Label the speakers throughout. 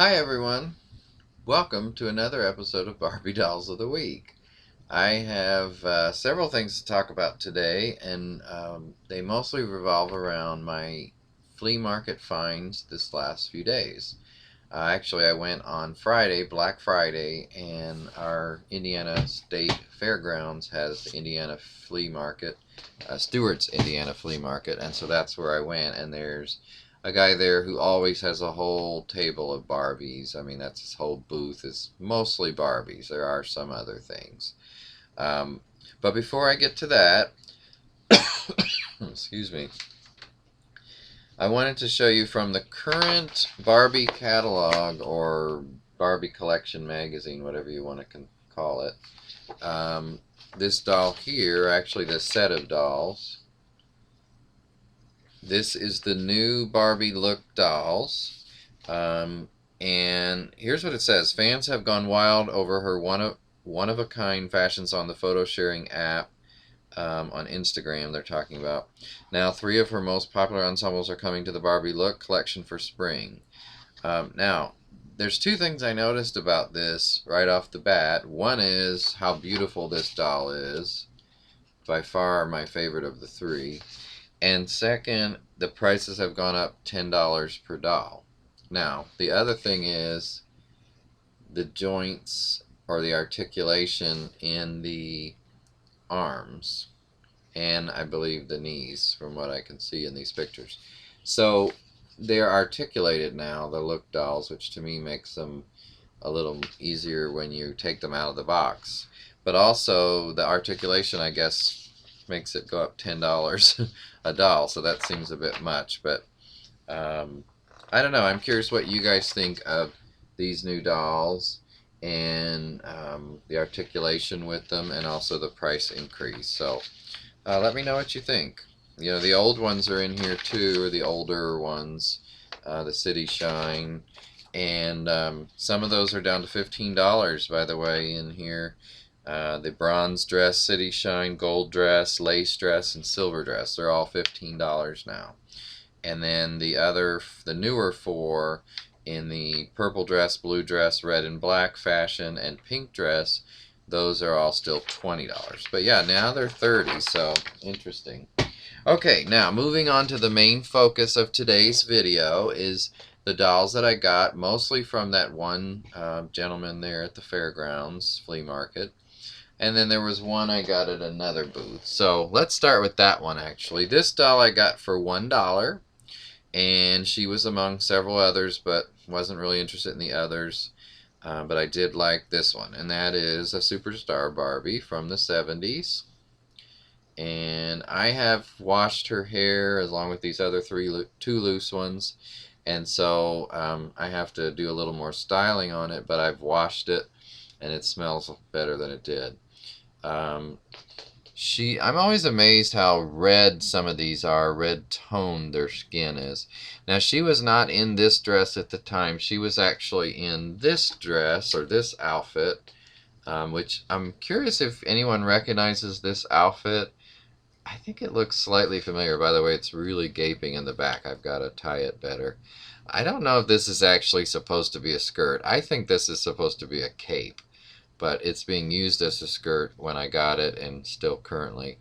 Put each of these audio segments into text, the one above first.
Speaker 1: Hi everyone, welcome to another episode of Barbie Dolls of the Week. I have several things to talk about today, and they mostly revolve around my flea market finds this last few days. Actually, I went on Friday, Black Friday, and our Indiana State Fairgrounds has the Indiana Flea Market, Stewart's Indiana Flea Market, and so that's where I went. And there's a guy there who always has a whole table of Barbies. I mean, that's his whole booth is mostly Barbies. There are some other things. Um, but before I get to that, excuse me, I wanted to show you from the current Barbie catalog or Barbie collection magazine, whatever you want to call it. This doll here, actually this set of dolls. This is the new Barbie look dolls. And here's what it says. Fans have gone wild over her one-of-a-kind fashions on the photo sharing app. On Instagram, they're talking about. Now, 3 of her most popular ensembles are coming to the Barbie Look collection for spring. Now, there's 2 things I noticed about this right off the bat. One is how beautiful this doll is. By far my favorite of the 3. And second, the prices have gone up $10 per doll. Now, the other thing is the joints or the articulation in the arms and I believe the knees from what I can see in these pictures. So they're articulated now, the look dolls, which to me makes them a little easier when you take them out of the box. But also the articulation, I guess, makes it go up $10 a doll, so that seems a bit much. But I don't know. I'm curious what you guys think of these new dolls and the articulation with them and also the price increase. So let me know what you think. You know, the old ones are in here too, or the older ones, the City Shine, and some of those are down to $15, by the way, in here. The bronze dress, City Shine, gold dress, lace dress, and silver dress, they're all $15 now. And then the newer 4 in the purple dress, blue dress, red and black fashion, and pink dress, those are all still $20. But yeah, now they're $30, so interesting. Okay, now moving on to the main focus of today's video is the dolls that I got, mostly from that one gentleman there at the fairgrounds flea market. And then there was one I got at another booth. So let's start with that one actually. This doll I got for $1. And she was among several others, but wasn't really interested in the others. But I did like this one, and that is a Superstar Barbie from the 70s. And I have washed her hair along with these other 2 loose ones, and so I have to do a little more styling on it, but I've washed it, and it smells better than it did. I'm always amazed how red some of these are, red toned their skin is. Now, she was not in this dress at the time. She was actually in this dress, or this outfit, which I'm curious if anyone recognizes this outfit. I think it looks slightly familiar. By the way, it's really gaping in the back. I've got to tie it better. I don't know if this is actually supposed to be a skirt. I think this is supposed to be a cape, but it's being used as a skirt when I got it and still currently.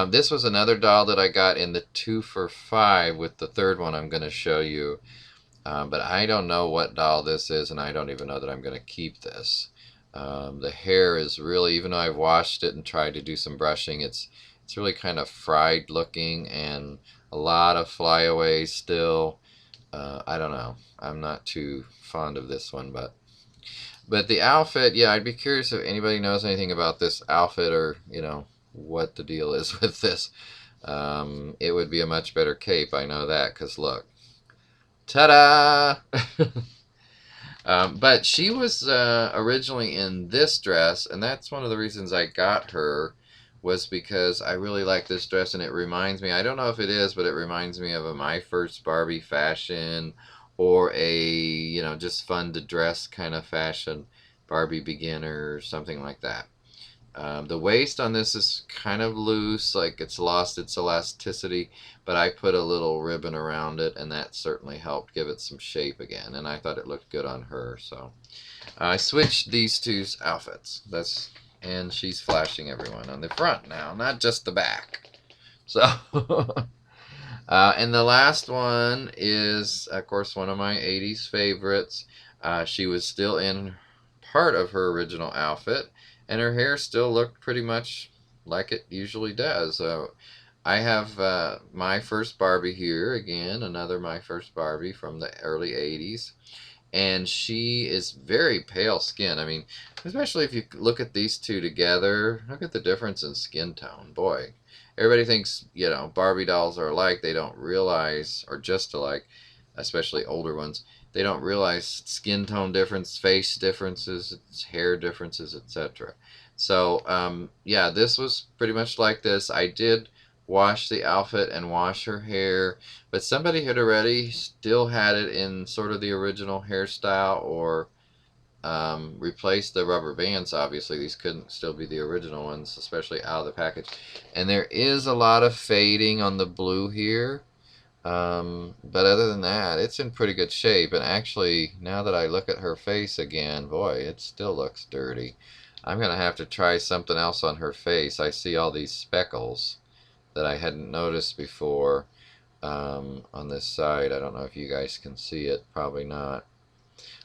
Speaker 1: This was another doll that I got in the 2 for $5 with the third one I'm going to show you. But I don't know what doll this is, and I don't even know that I'm going to keep this. The hair is really, even though I've washed it and tried to do some brushing, it's really kind of fried looking and a lot of flyaways still. I don't know. I'm not too fond of this one, but the outfit, yeah, I'd be curious if anybody knows anything about this outfit or, you know, what the deal is with this. It would be a much better cape, I know that, because look. Ta-da! But she was originally in this dress, and that's one of the reasons I got her, was because I really like this dress, and it reminds me, I don't know if it is, but it reminds me of a My First Barbie fashion, or a, you know, just fun to dress kind of fashion, Barbie beginner, or something like that. The waist on this is kind of loose, like it's lost its elasticity, but I put a little ribbon around it, and that certainly helped give it some shape again, and I thought it looked good on her, so I switched these two outfits. And she's flashing everyone on the front now, not just the back. So, and the last one is, of course, one of my 80s favorites. She was still in part of her original outfit, and her hair still looked pretty much like it usually does. I have my first Barbie here again, another my first Barbie from the early 80s. And she is very pale skin. I mean, especially if you look at these two together, look at the difference in skin tone. Boy, everybody thinks, Barbie dolls are alike. They don't realize, or just alike, especially older ones, they don't realize skin tone difference, face differences, hair differences, etc. So, yeah, this was pretty much like this. I did wash the outfit and wash her hair, but somebody had already still had it in sort of the original hairstyle, or replaced the rubber bands. Obviously, these couldn't still be the original ones, especially out of the package. And there is a lot of fading on the blue here. But other than that, it's in pretty good shape. And actually, now that I look at her face again, boy, it still looks dirty. I'm going to have to try something else on her face. I see all these speckles that I hadn't noticed before on this side. I don't know if you guys can see it. Probably not.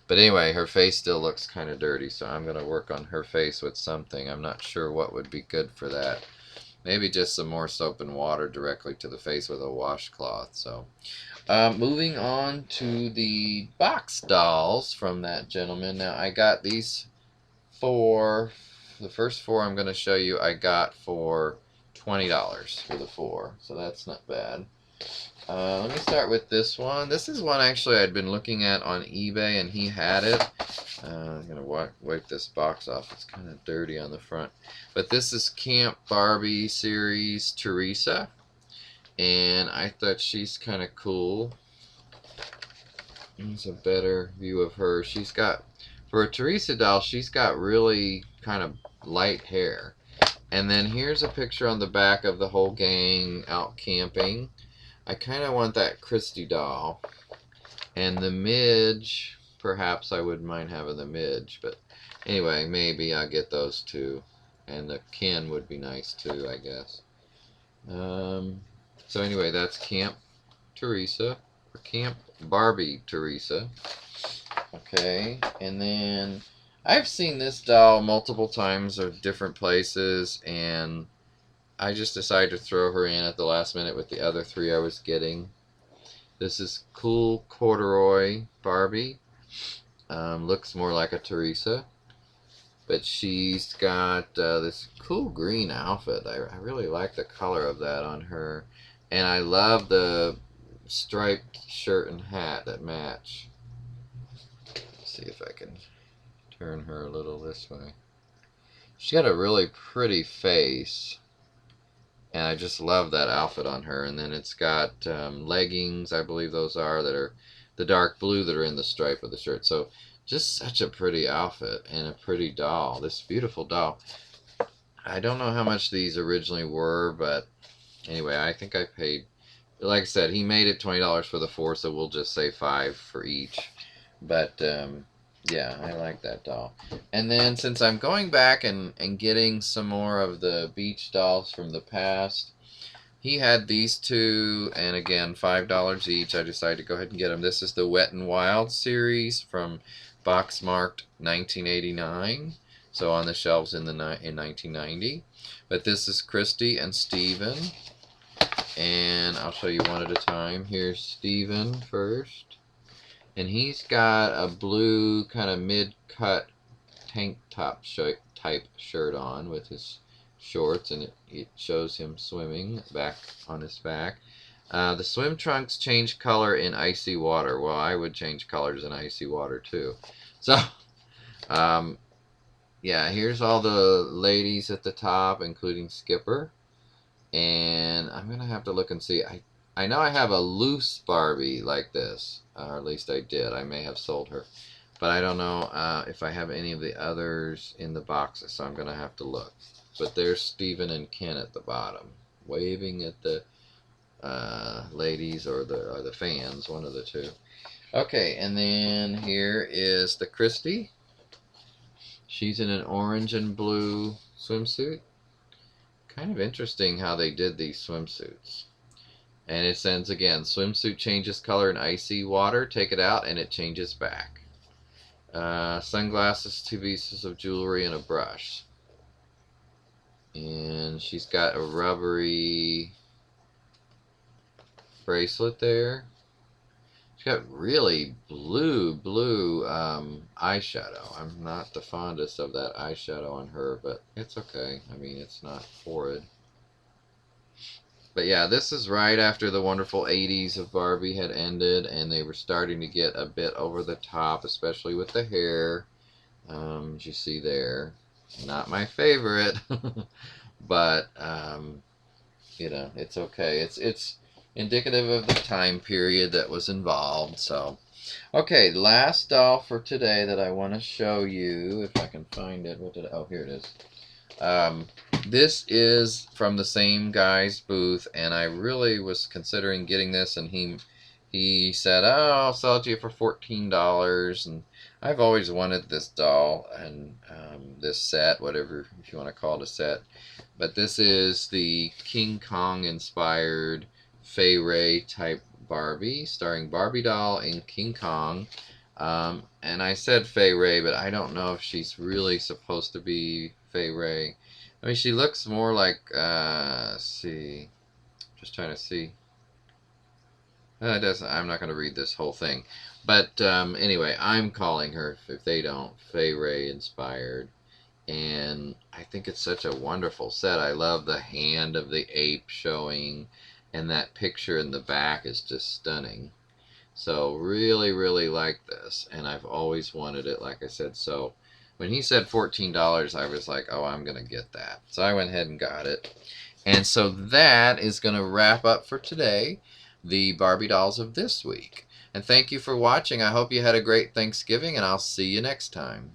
Speaker 1: But anyway, her face still looks kind of dirty, so I'm going to work on her face with something. I'm not sure what would be good for that. Maybe just some more soap and water directly to the face with a washcloth. So, moving on to the box dolls from that gentleman. Now, I got these four. The first four I'm going to show you I got for $20 for the four. So that's not bad. Let me start with this one. This is one actually I'd been looking at on eBay, and he had it. I'm going to wipe this box off. It's kind of dirty on the front. But this is Camp Barbie series Teresa, and I thought she's kind of cool. Here's a better view of her. She's got, for a Teresa doll, she's got really kind of light hair. And then here's a picture on the back of the whole gang out camping. I kind of want that Christie doll. And the midge, perhaps I wouldn't mind having the midge. But anyway, maybe I'll get those two. And the Ken would be nice too, I guess. So anyway, that's Camp Teresa. Or Camp Barbie Teresa. Okay, and then I've seen this doll multiple times at different places, and I just decided to throw her in at the last minute with the other three I was getting. This is Cool Corduroy Barbie. Looks more like a Teresa. But she's got this cool green outfit. I really like the color of that on her. And I love the striped shirt and hat that match. Let's see if I can turn her a little this way. She's got a really pretty face. And I just love that outfit on her. And then it's got leggings, I believe those are, that are the dark blue that are in the stripe of the shirt. So just such a pretty outfit and a pretty doll. This beautiful doll. I don't know how much these originally were, but anyway, I think I paid, like I said, he made it $20 for the four, so we'll just say $5 for each. But yeah, I like that doll. And then since I'm going back and getting some more of the beach dolls from the past, he had these two, and again, $5 each. I decided to go ahead and get them. This is the Wet n Wild series from box marked 1989, so on the shelves in 1990. But this is Christie and Steven, and I'll show you one at a time. Here's Steven first. And he's got a blue kind of mid-cut tank top type shirt on with his shorts, and it shows him swimming back on his back. The swim trunks change color in icy water. Well, I would change colors in icy water too. So, yeah, here's all the ladies at the top, including Skipper. And I'm going to have to look and see. I know I have a loose Barbie like this, or at least I did. I may have sold her. But I don't know if I have any of the others in the boxes, so I'm going to have to look. But there's Stephen and Ken at the bottom, waving at the ladies or the fans, one of the two. Okay, and then here is the Christie. She's in an orange and blue swimsuit. Kind of interesting how they did these swimsuits. And it says again, swimsuit changes color in icy water. Take it out and it changes back. Sunglasses, 2 pieces of jewelry, and a brush. And she's got a rubbery bracelet there. She's got really blue eyeshadow. I'm not the fondest of that eyeshadow on her, but it's okay. I mean, it's not horrid. But yeah, this is right after the wonderful 80s of Barbie had ended, and they were starting to get a bit over the top, especially with the hair. As you see there. Not my favorite, but, you know, it's okay. It's indicative of the time period that was involved. So, okay, last doll for today that I want to show you, if I can find it. Oh, here it is. This is from the same guy's booth, and I really was considering getting this, and he said, "Oh, I'll sell it to you for $14." And I've always wanted this doll and this set, whatever, if you want to call it a set. But this is the King Kong inspired Fay Wray type Barbie, starring Barbie doll in King Kong. And I said Fay Wray, but I don't know if she's really supposed to be Fay Wray. I mean, she looks more like, let's see, just trying to see. It doesn't. I'm not going to read this whole thing, but anyway, I'm calling her, if they don't, Fay Wray inspired, and I think it's such a wonderful set. I love the hand of the ape showing, and that picture in the back is just stunning. So really, really like this, and I've always wanted it, like I said. So when he said $14, I was like, oh, I'm going to get that. So I went ahead and got it. And so that is going to wrap up for today the Barbie dolls of this week. And thank you for watching. I hope you had a great Thanksgiving, and I'll see you next time.